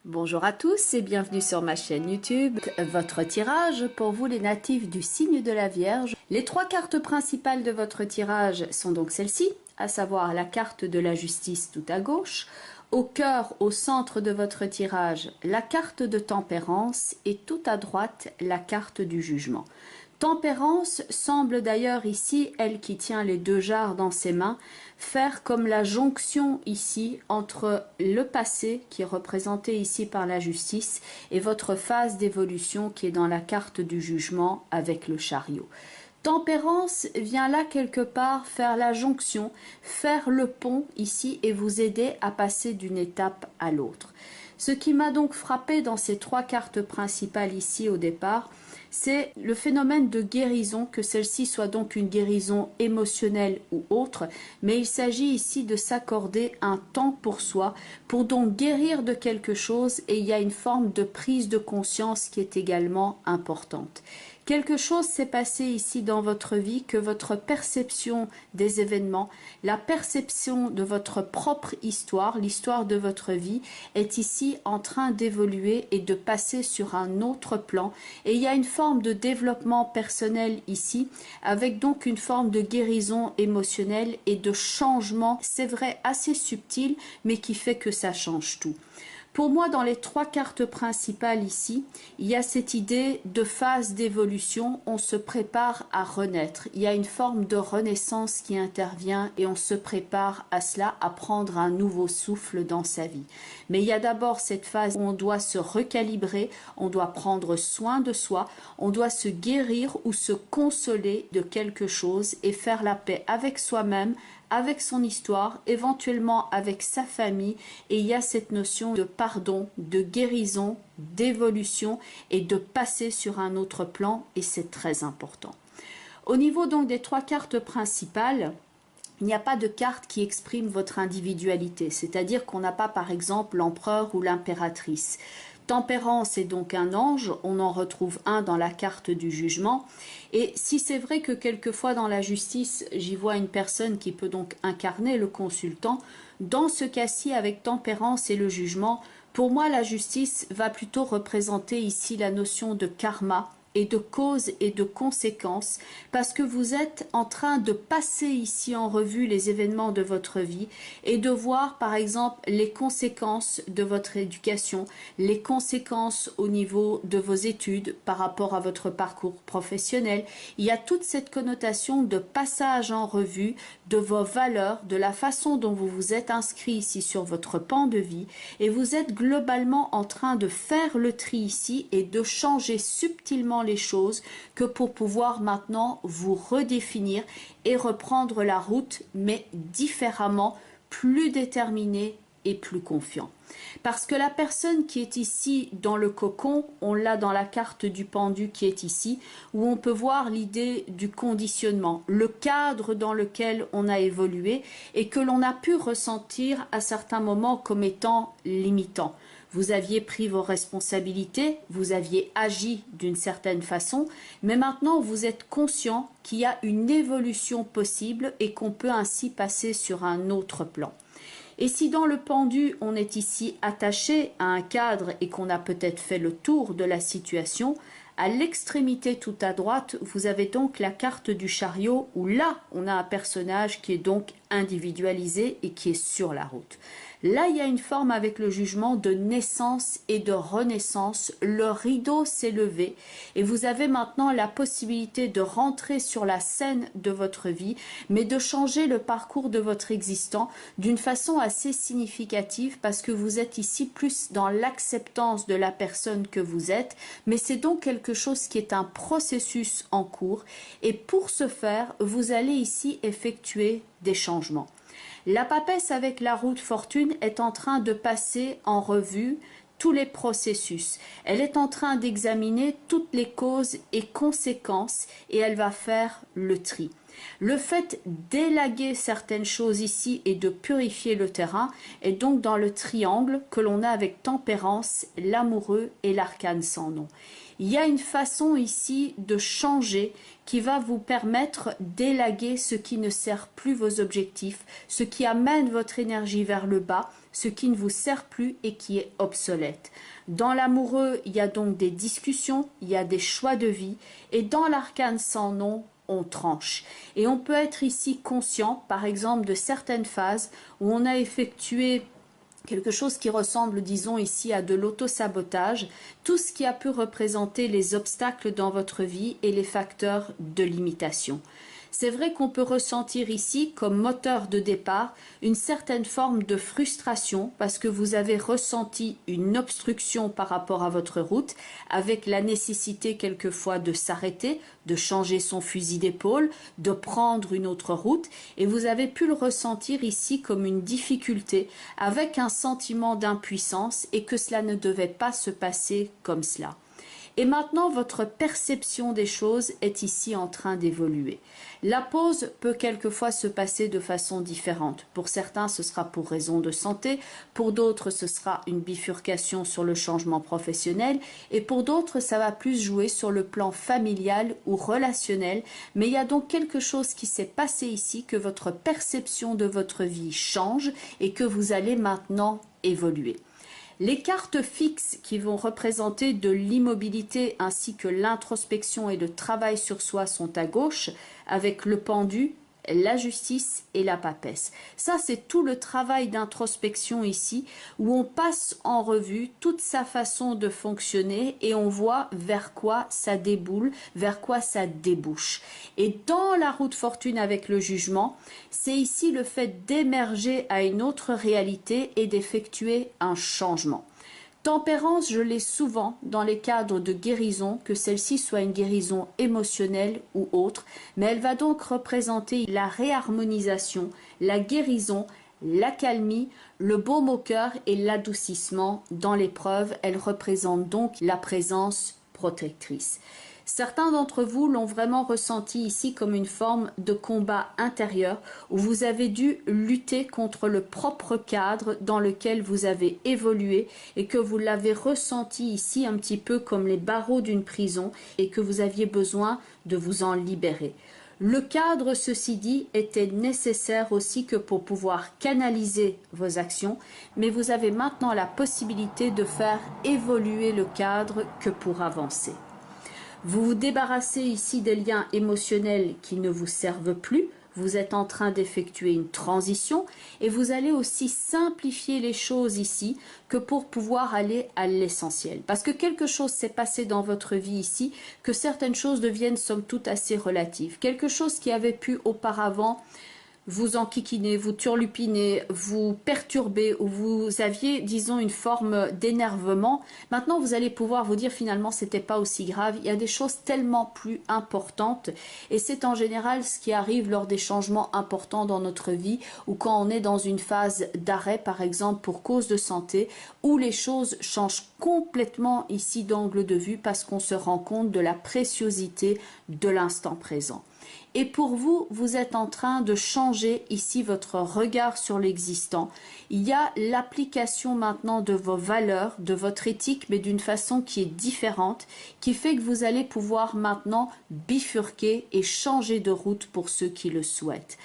Bonjour à tous et bienvenue sur ma chaîne YouTube. Votre tirage pour vous les natifs du signe de la Vierge. Les trois cartes principales de votre tirage sont donc celles-ci, à savoir la carte de la justice tout à gauche, au cœur, au centre de votre tirage, la carte de tempérance et tout à droite, la carte du jugement. Tempérance semble d'ailleurs ici, elle qui tient les deux jarres dans ses mains, faire comme la jonction ici entre le passé qui est représenté ici par la justice et votre phase d'évolution qui est dans la carte du jugement avec le chariot. Tempérance vient là quelque part faire la jonction, faire le pont ici et vous aider à passer d'une étape à l'autre. Ce qui m'a donc frappé dans ces trois cartes principales ici au départ, c'est le phénomène de guérison, que celle-ci soit donc une guérison émotionnelle ou autre, mais il s'agit ici de s'accorder un temps pour soi, pour donc guérir de quelque chose, et il y a une forme de prise de conscience qui est également importante. Quelque chose s'est passé ici dans votre vie, que votre perception des événements, la perception de votre propre histoire, l'histoire de votre vie, est ici en train d'évoluer et de passer sur un autre plan. Et il y a une forme de développement personnel ici, avec donc une forme de guérison émotionnelle et de changement, c'est vrai, assez subtil, mais qui fait que ça change tout. Pour moi, dans les trois cartes principales ici, il y a cette idée de phase d'évolution, on se prépare à renaître. Il y a une forme de renaissance qui intervient et on se prépare à cela, à prendre un nouveau souffle dans sa vie. Mais il y a d'abord cette phase où on doit se recalibrer, on doit prendre soin de soi, on doit se guérir ou se consoler de quelque chose et faire la paix avec soi-même, avec son histoire, éventuellement avec sa famille, et il y a cette notion de pardon, de guérison, d'évolution et de passer sur un autre plan, et c'est très important. Au niveau donc des trois cartes principales, il n'y a pas de carte qui exprime votre individualité, c'est-à-dire qu'on n'a pas par exemple l'empereur ou l'impératrice. Tempérance est donc un ange, on en retrouve un dans la carte du jugement. Et si c'est vrai que quelquefois dans la justice, j'y vois une personne qui peut donc incarner le consultant, dans ce cas-ci avec tempérance et le jugement, pour moi la justice va plutôt représenter ici la notion de karma, et de causes et de conséquences, parce que vous êtes en train de passer ici en revue les événements de votre vie et de voir par exemple les conséquences de votre éducation, les conséquences au niveau de vos études par rapport à votre parcours professionnel. Il y a toute cette connotation de passage en revue de vos valeurs, de la façon dont vous vous êtes inscrit ici sur votre pan de vie, et vous êtes globalement en train de faire le tri ici et de changer subtilement les choses que pour pouvoir maintenant vous redéfinir et reprendre la route, mais différemment, plus déterminé et plus confiant. Parce que la personne qui est ici dans le cocon, on l'a dans la carte du pendu qui est ici, où on peut voir l'idée du conditionnement, le cadre dans lequel on a évolué et que l'on a pu ressentir à certains moments comme étant limitant. Vous aviez pris vos responsabilités, vous aviez agi d'une certaine façon, mais maintenant vous êtes conscient qu'il y a une évolution possible et qu'on peut ainsi passer sur un autre plan. Et si dans le pendu, on est ici attaché à un cadre et qu'on a peut-être fait le tour de la situation, à l'extrémité tout à droite, vous avez donc la carte du chariot où là, on a un personnage qui est donc individualisé et qui est sur la route. Là, il y a une forme avec le jugement de naissance et de renaissance. Le rideau s'est levé et vous avez maintenant la possibilité de rentrer sur la scène de votre vie, mais de changer le parcours de votre existant d'une façon assez significative parce que vous êtes ici plus dans l'acceptance de la personne que vous êtes, mais c'est donc quelque chose qui est un processus en cours et pour ce faire, vous allez ici effectuer des changements. La papesse avec la roue de fortune est en train de passer en revue tous les processus. Elle est en train d'examiner toutes les causes et conséquences et elle va faire le tri. Le fait d'élaguer certaines choses ici et de purifier le terrain est donc dans le triangle que l'on a avec Tempérance, l'amoureux et l'arcane sans nom. Il y a une façon ici de changer qui va vous permettre d'élaguer ce qui ne sert plus vos objectifs, ce qui amène votre énergie vers le bas, ce qui ne vous sert plus et qui est obsolète. Dans l'amoureux, il y a donc des discussions, il y a des choix de vie, et dans l'arcane sans nom, on tranche. Et on peut être ici conscient, par exemple, de certaines phases où on a effectué quelque chose qui ressemble, disons ici, à de l'auto-sabotage, tout ce qui a pu représenter les obstacles dans votre vie et les facteurs de limitation. C'est vrai qu'on peut ressentir ici, comme moteur de départ, une certaine forme de frustration parce que vous avez ressenti une obstruction par rapport à votre route, avec la nécessité quelquefois de s'arrêter, de changer son fusil d'épaule, de prendre une autre route, et vous avez pu le ressentir ici comme une difficulté, avec un sentiment d'impuissance et que cela ne devait pas se passer comme cela. Et maintenant, votre perception des choses est ici en train d'évoluer. La pause peut quelquefois se passer de façon différente. Pour certains, ce sera pour raison de santé. Pour d'autres, ce sera une bifurcation sur le changement professionnel. Et pour d'autres, ça va plus jouer sur le plan familial ou relationnel. Mais il y a donc quelque chose qui s'est passé ici, que votre perception de votre vie change et que vous allez maintenant évoluer. Les cartes fixes qui vont représenter de l'immobilité ainsi que l'introspection et le travail sur soi sont à gauche, avec le pendu, la justice et la papesse. Ça, c'est tout le travail d'introspection ici, où on passe en revue toute sa façon de fonctionner et on voit vers quoi ça déboule, vers quoi ça débouche. Et dans la roue de fortune avec le jugement, c'est ici le fait d'émerger à une autre réalité et d'effectuer un changement. Tempérance, je l'ai souvent dans les cadres de guérison, que celle-ci soit une guérison émotionnelle ou autre, mais elle va donc représenter la réharmonisation, la guérison, l'accalmie, le baume au cœur et l'adoucissement dans l'épreuve. Elle représente donc la présence protectrice. Certains d'entre vous l'ont vraiment ressenti ici comme une forme de combat intérieur où vous avez dû lutter contre le propre cadre dans lequel vous avez évolué et que vous l'avez ressenti ici un petit peu comme les barreaux d'une prison et que vous aviez besoin de vous en libérer. Le cadre, ceci dit, était nécessaire aussi que pour pouvoir canaliser vos actions, mais vous avez maintenant la possibilité de faire évoluer le cadre que pour avancer. Vous vous débarrassez ici des liens émotionnels qui ne vous servent plus. Vous êtes en train d'effectuer une transition et vous allez aussi simplifier les choses ici que pour pouvoir aller à l'essentiel. Parce que quelque chose s'est passé dans votre vie ici, que certaines choses deviennent somme toute assez relatives. Quelque chose qui avait pu auparavant vous enquiquiner, vous turlupiner, vous perturber ou vous aviez, disons, une forme d'énervement, maintenant vous allez pouvoir vous dire finalement c'était pas aussi grave, il y a des choses tellement plus importantes et c'est en général ce qui arrive lors des changements importants dans notre vie ou quand on est dans une phase d'arrêt par exemple pour cause de santé où les choses changent complètement ici d'angle de vue parce qu'on se rend compte de la préciosité de l'instant présent. Et pour vous, vous êtes en train de changer ici votre regard sur l'existant. Il y a l'application maintenant de vos valeurs, de votre éthique, mais d'une façon qui est différente, qui fait que vous allez pouvoir maintenant bifurquer et changer de route pour ceux qui le souhaitent.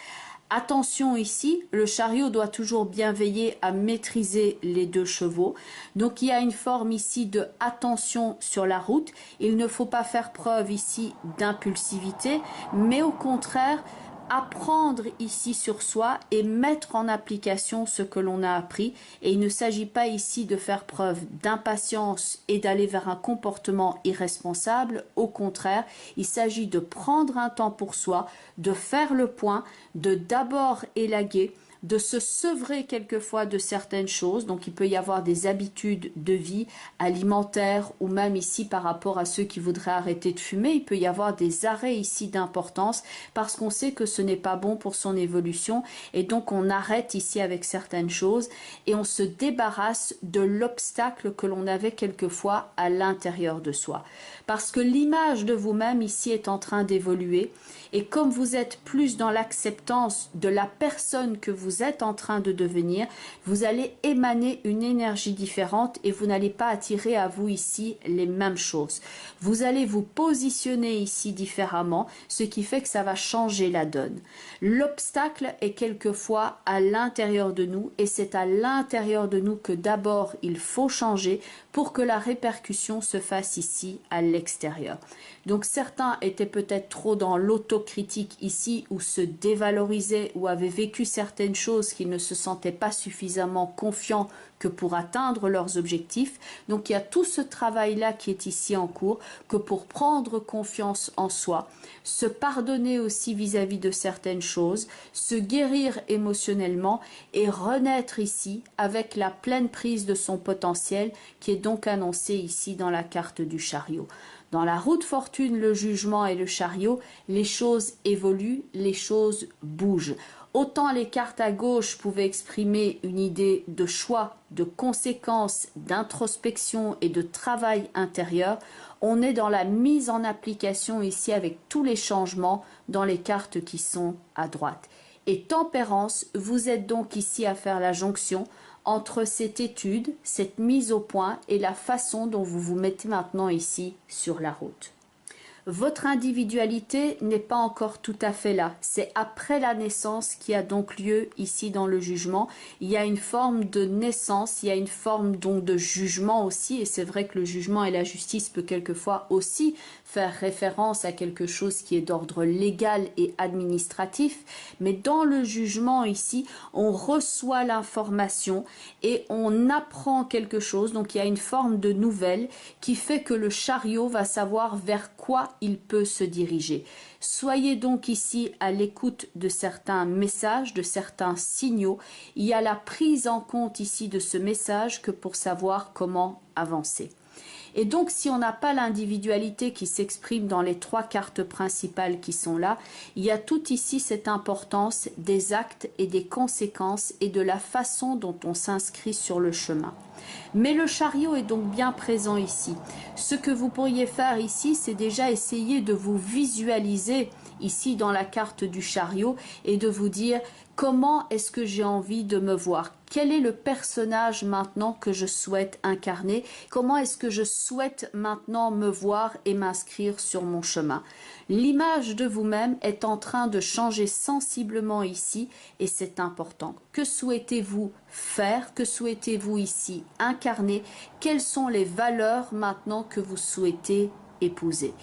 Attention ici, le chariot doit toujours bien veiller à maîtriser les 2 chevaux. Donc il y a une forme ici de attention sur la route. Il ne faut pas faire preuve ici d'impulsivité, mais au contraire, apprendre ici sur soi et mettre en application ce que l'on a appris. Et il ne s'agit pas ici de faire preuve d'impatience et d'aller vers un comportement irresponsable. Au contraire, il s'agit de prendre un temps pour soi, de faire le point, de d'abord élaguer, de se sevrer quelquefois de certaines choses. Donc il peut y avoir des habitudes de vie alimentaires ou même ici par rapport à ceux qui voudraient arrêter de fumer, il peut y avoir des arrêts ici d'importance parce qu'on sait que ce n'est pas bon pour son évolution et donc on arrête ici avec certaines choses et on se débarrasse de l'obstacle que l'on avait quelquefois à l'intérieur de soi. Parce que l'image de vous-même ici est en train d'évoluer Et comme vous êtes plus dans l'acceptance de la personne que vous êtes en train de devenir, vous allez émaner une énergie différente et vous n'allez pas attirer à vous ici les mêmes choses. Vous allez vous positionner ici différemment, ce qui fait que ça va changer la donne. L'obstacle est quelquefois à l'intérieur de nous et c'est à l'intérieur de nous que d'abord il faut changer pour que la répercussion se fasse ici à l'extérieur. Donc certains étaient peut-être trop dans l'autocritique ici ou se dévalorisaient ou avaient vécu certaines choses qu'ils ne se sentaient pas suffisamment confiants que pour atteindre leurs objectifs. Donc il y a tout ce travail-là qui est ici en cours, que pour prendre confiance en soi, se pardonner aussi vis-à-vis de certaines choses, se guérir émotionnellement et renaître ici avec la pleine prise de son potentiel qui est donc annoncé ici dans la carte du chariot. Dans la roue de fortune, le jugement et le chariot, les choses évoluent, les choses bougent. Autant les cartes à gauche pouvaient exprimer une idée de choix, de conséquences, d'introspection et de travail intérieur, on est dans la mise en application ici avec tous les changements dans les cartes qui sont à droite. Et tempérance, vous êtes donc ici à faire la jonction entre cette étude, cette mise au point et la façon dont vous vous mettez maintenant ici sur la route. Votre individualité n'est pas encore tout à fait là. C'est après la naissance qui a donc lieu ici dans le jugement. Il y a une forme de naissance, il y a une forme donc de jugement aussi. Et c'est vrai que le jugement et la justice peut quelquefois aussi faire référence à quelque chose qui est d'ordre légal et administratif. Mais dans le jugement ici, on reçoit l'information et on apprend quelque chose. Donc il y a une forme de nouvelle qui fait que le chariot va savoir vers quoi il peut se diriger. Soyez donc ici à l'écoute de certains messages, de certains signaux. Il y a la prise en compte ici de ce message que pour savoir comment avancer. Et donc, si on n'a pas l'individualité qui s'exprime dans les trois cartes principales qui sont là, il y a tout ici cette importance des actes et des conséquences et de la façon dont on s'inscrit sur le chemin. Mais le chariot est donc bien présent ici. Ce que vous pourriez faire ici, c'est déjà essayer de vous visualiser ici dans la carte du chariot et de vous dire comment est-ce que j'ai envie de me voir. Quel est le personnage maintenant que je souhaite incarner? Comment est-ce que je souhaite maintenant me voir et m'inscrire sur mon chemin? L'image de vous-même est en train de changer sensiblement ici et c'est important. Que souhaitez-vous faire? Que souhaitez-vous ici incarner? Quelles sont les valeurs maintenant que vous souhaitez épouser?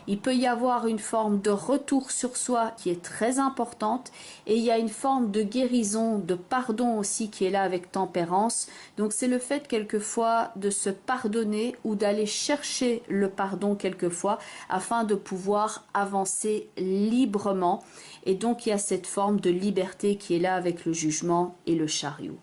Il peut y avoir une forme de retour sur soi qui est très importante et il y a une forme de guérison, de pardon aussi qui est là avec tempérance. Donc c'est le fait quelquefois de se pardonner ou d'aller chercher le pardon quelquefois afin de pouvoir avancer librement. Et donc il y a cette forme de liberté qui est là avec le jugement et le chariot.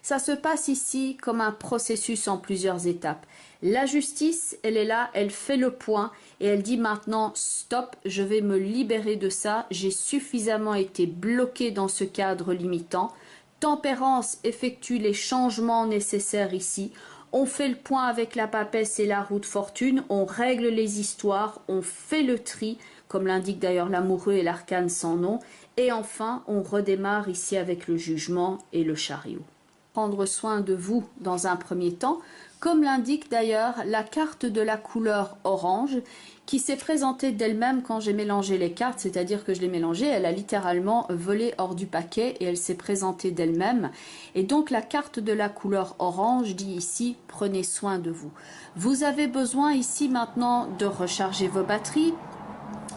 Ça se passe ici comme un processus en plusieurs étapes. La justice, elle est là, elle fait le point et elle dit maintenant stop, je vais me libérer de ça, j'ai suffisamment été bloqué dans ce cadre limitant. Tempérance effectue les changements nécessaires ici. On fait le point avec la papesse et la roue de fortune, on règle les histoires, on fait le tri, comme l'indique d'ailleurs l'amoureux et l'arcane sans nom. Et enfin, on redémarre ici avec le jugement et le chariot. Prendre soin de vous dans un premier temps, comme l'indique d'ailleurs la carte de la couleur orange qui s'est présentée d'elle-même quand j'ai mélangé les cartes, c'est-à-dire que je l'ai mélangée, elle a littéralement volé hors du paquet et elle s'est présentée d'elle-même. Et donc la carte de la couleur orange dit ici, prenez soin de vous. Vous avez besoin ici maintenant de recharger vos batteries,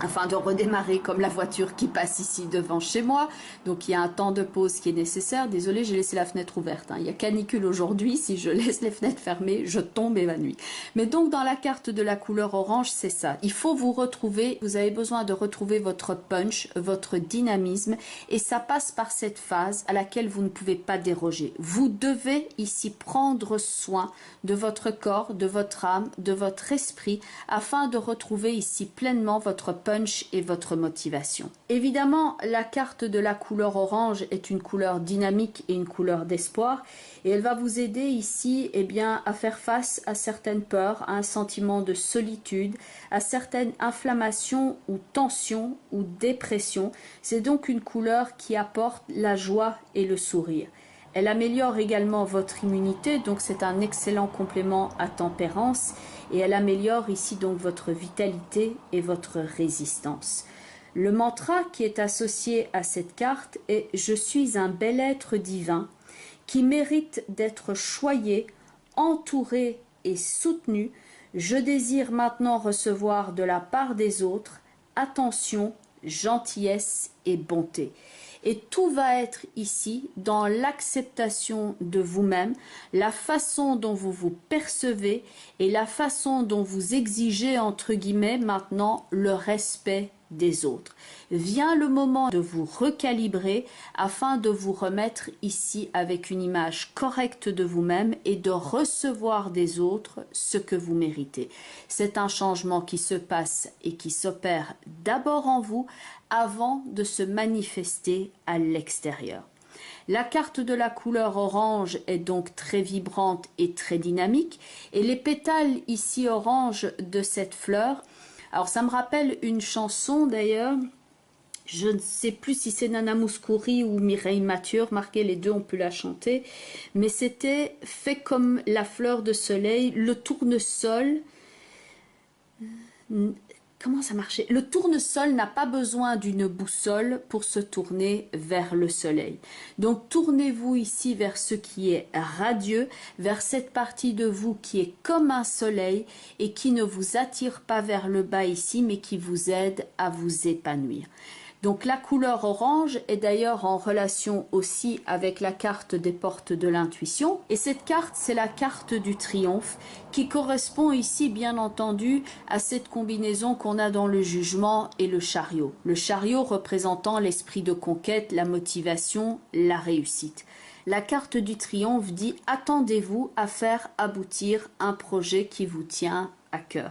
afin de redémarrer comme la voiture qui passe ici devant chez moi. Donc il y a un temps de pause qui est nécessaire. Désolée, j'ai laissé la fenêtre ouverte. Il y a canicule aujourd'hui. Si je laisse les fenêtres fermées, je tombe évanouie. Mais donc dans la carte de la couleur orange, c'est ça. Il faut vous retrouver. Vous avez besoin de retrouver votre punch, votre dynamisme. Et ça passe par cette phase à laquelle vous ne pouvez pas déroger. Vous devez ici prendre soin de votre corps, de votre âme, de votre esprit, afin de retrouver ici pleinement votre punch punch et votre motivation. Évidemment, la carte de la couleur orange est une couleur dynamique et une couleur d'espoir et elle va vous aider ici à faire face à certaines peurs, à un sentiment de solitude, à certaines inflammations ou tensions ou dépressions. C'est donc une couleur qui apporte la joie et le sourire. Elle améliore également votre immunité, donc c'est un excellent complément à tempérance et elle améliore ici donc votre vitalité et votre résistance. Le mantra qui est associé à cette carte est « Je suis un bel être divin qui mérite d'être choyé, entouré et soutenu. Je désire maintenant recevoir de la part des autres attention, gentillesse et bonté. » Et tout va être ici dans l'acceptation de vous-même, la façon dont vous vous percevez et la façon dont vous exigez, entre guillemets, maintenant le respect des autres. Vient le moment de vous recalibrer afin de vous remettre ici avec une image correcte de vous-même et de recevoir des autres ce que vous méritez. C'est un changement qui se passe et qui s'opère d'abord en vous avant de se manifester à l'extérieur. La carte de la couleur orange est donc très vibrante et très dynamique et les pétales ici orange de cette fleur, alors ça me rappelle une chanson d'ailleurs, je ne sais plus si c'est Nana Mouskouri ou Mireille Mathieu, remarquez les deux on peut la chanter, mais c'était fait comme la fleur de soleil, le tournesol. Comment ça marchait? Le tournesol n'a pas besoin d'une boussole pour se tourner vers le soleil. Donc tournez-vous ici vers ce qui est radieux, vers cette partie de vous qui est comme un soleil et qui ne vous attire pas vers le bas ici, mais qui vous aide à vous épanouir. Donc la couleur orange est d'ailleurs en relation aussi avec la carte des portes de l'intuition. Et cette carte, c'est la carte du triomphe qui correspond ici bien entendu à cette combinaison qu'on a dans le jugement et le chariot. Le chariot représentant l'esprit de conquête, la motivation, la réussite. La carte du triomphe dit « Attendez-vous à faire aboutir un projet qui vous tient à cœur ».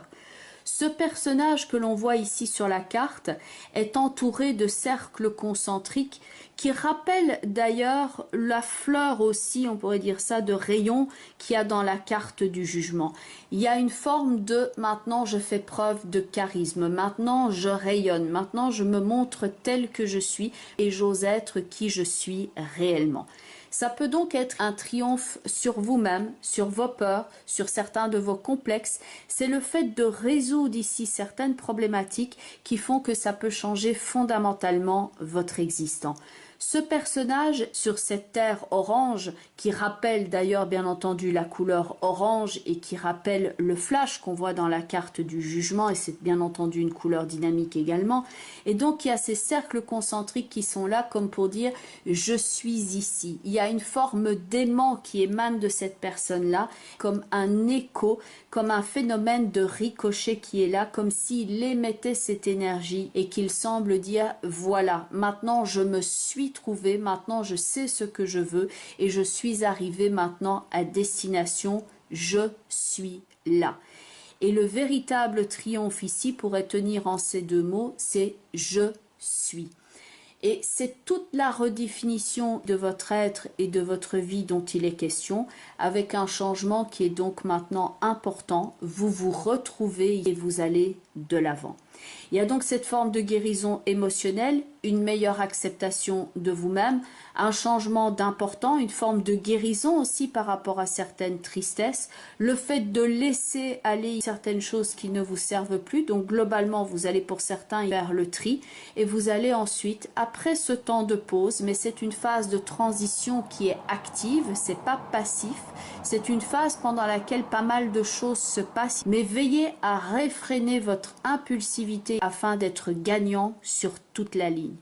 Ce personnage que l'on voit ici sur la carte est entouré de cercles concentriques qui rappellent d'ailleurs la fleur aussi, on pourrait dire ça, de rayon qu'il y a dans la carte du jugement. Il y a une forme de « maintenant je fais preuve de charisme, maintenant je rayonne, maintenant je me montre tel que je suis et j'ose être qui je suis réellement ». Ça peut donc être un triomphe sur vous-même, sur vos peurs, sur certains de vos complexes. C'est le fait de résoudre ici certaines problématiques qui font que ça peut changer fondamentalement votre existence. Ce personnage sur cette terre orange, qui rappelle d'ailleurs bien entendu la couleur orange et qui rappelle le flash qu'on voit dans la carte du jugement, et c'est bien entendu une couleur dynamique également, et donc il y a ces cercles concentriques qui sont là comme pour dire « je suis ici ». Il y a une forme d'aimant qui émane de cette personne-là, comme un écho, comme un phénomène de ricochet qui est là, comme s'il émettait cette énergie et qu'il semble dire « voilà, maintenant je me suis trouvé, maintenant je sais ce que je veux et je suis arrivé maintenant à destination, je suis là ». Et le véritable triomphe ici pourrait tenir en ces deux mots, c'est « je suis ». Et c'est toute la redéfinition de votre être et de votre vie dont il est question, avec un changement qui est donc maintenant important. Vous vous retrouvez et vous allez de l'avant. Il y a donc cette forme de guérison émotionnelle, une meilleure acceptation de vous-même, un changement d'important, une forme de guérison aussi par rapport à certaines tristesses, le fait de laisser aller certaines choses qui ne vous servent plus. Donc globalement, vous allez pour certains vers le tri et vous allez ensuite, après ce temps de pause, mais c'est une phase de transition qui est active, c'est pas passif, c'est une phase pendant laquelle pas mal de choses se passent, mais veillez à réfréner votre impulsivité afin d'être gagnant sur toute la ligne.